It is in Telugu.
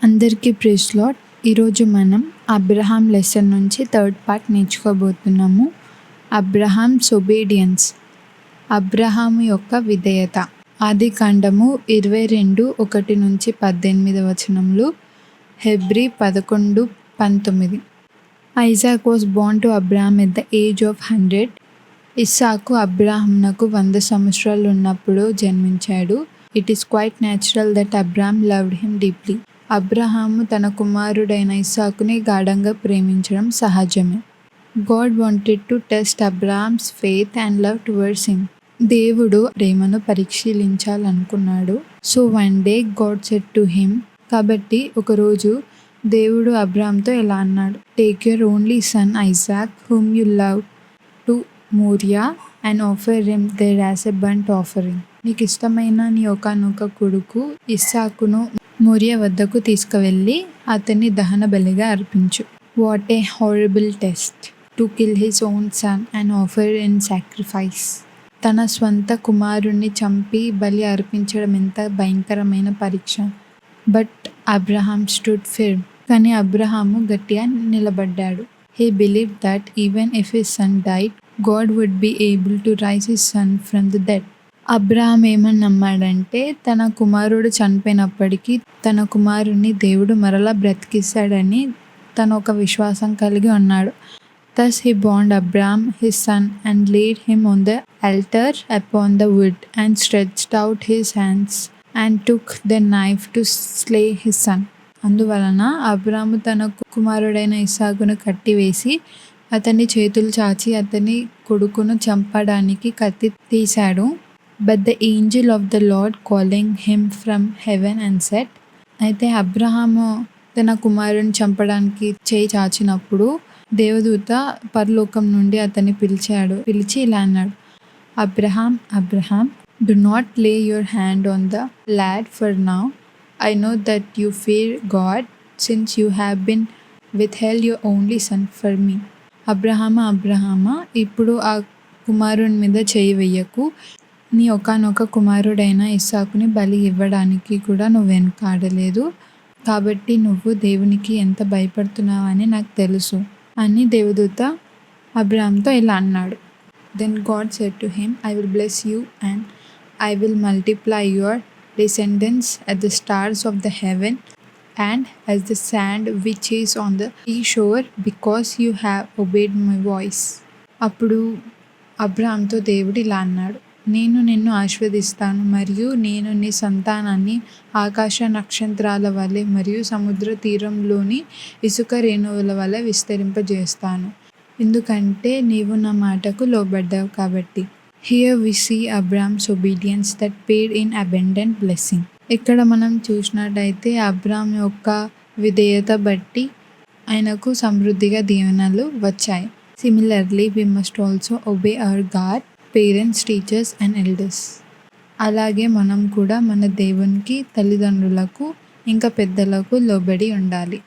అందరికీ ప్రైజ్ లార్డ్. ఈరోజు మనం అబ్రహాం లెసన్ నుంచి థర్డ్ పార్ట్ నేర్చుకోబోతున్నాము. అబ్రహామ్స్ ఒబీడియన్స్, అబ్రహాము యొక్క విధేయత. ఆదికాండము 22:1-18 హెబ్రీ 11:19. Isaac was born to Abraham at the age of 100. ఇస్సాకు అబ్రహామునకు 100 సంవత్సరాలు ఉన్నప్పుడు జన్మించాడు. It is quite natural that Abraham loved him deeply. అబ్రహాము తన కుమారుడైన ఇస్సాకుని గాఢంగా ప్రేమించడం సహజమే. God wanted to test Abraham's faith and love towards him. దేవుడు ప్రేమను పరీక్షించాలనుకున్నాడు. So one day God said to him. కాబట్టి ఒకరోజు దేవుడు అబ్రహాంతో ఇలా అన్నాడు, take your only son Isaac whom you love to Moriah and offer him there as a burnt offering. నీకు ఇష్టమైన నీ ఒకానొక కొడుకు ఇస్సాకును మోరియా వద్దకు తీసుకువెళ్ళి అతన్ని దహన బలిగా అర్పించు. What a horrible test to kill his own son and offer in sacrifice. తన స్వంత కుమారుణ్ణి చంపి బలి అర్పించడం ఎంత భయంకరమైన పరీక్ష. But Abraham stood firm. కానీ అబ్రహాము గట్టిగా నిలబడ్డాడు. He believed that even if his son died, God would be able to raise his son from the dead. Abraham ఏమని నమ్మాడంటే తన కుమారుడు చనిపోయినప్పటికీ తన కుమారుణ్ణి దేవుడు మరలా బ్రతికిస్తాడని తను ఒక విశ్వాసం కలిగి ఉన్నాడు. Thus he bound Abraham his son and laid him on the altar upon the wood and stretched out his hands and took the knife to slay his son. అందువలన అబ్రాము తన కుమారుడైన ఇస్సాకును కట్టివేసి అతని చేతులు చాచి అతని కొడుకును చంపడానికి కత్తి తీశాడు. But the angel of the Lord calling him from heaven and said. అయితే అబ్రహాము తన కుమారుని చంపడానికి చేయి చాచినప్పుడు దేవదూత పరలోకం నుండి అతన్ని పిలిచి ఇలా అన్నాడు, Abraham Abraham, do not lay your hand on the lad for now. I know that you fear God since you have been withheld your only son for me. అబ్రహామా, ఇప్పుడు ఆ కుమారుని మీద చేయి వెయ్యకు. నీ ఒకానొక కుమారుడైన ఇస్సాకుని బలి ఇవ్వడానికి కూడా నువ్వు వెనుకాడలేదు. కాబట్టి నువ్వు దేవునికి ఎంత భయపడుతున్నావని నాకు తెలుసు అని దేవదూత అబ్రహాంతో ఇలా అన్నాడు. Then God said to him, I will bless you and I will multiply your descendants as the stars of the heaven and as the sand which is on the sea shore because you have obeyed my voice. అప్పుడు అబ్రహాంతో దేవుడు ఇలా అన్నాడు, నేను నిన్ను ఆశీర్వదిస్తాను మరియు నేను నీ సంతానాన్ని ఆకాశ నక్షత్రాల వలె మరియు సముద్ర తీరంలోని ఇసుక రేణువుల వలె విస్తరింపజేస్తాను, ఎందుకంటే నీవు నా మాటకు లోబడ్డావు కాబట్టి. Here we see Abraham's obedience that paid in abundant blessing. ఇక్కడ మనం చూసినట్టయితే అబ్రహాం యొక్క విధేయత బట్టి ఆయనకు సమృద్ధిగా దీవెనలు వచ్చాయి. Similarly we must also obey our God, parents, teachers and elders. అలాగే మనం కూడా మన దేవునికి, తల్లిదండ్రులకు ఇంకా పెద్దలకు లోబడి ఉండాలి.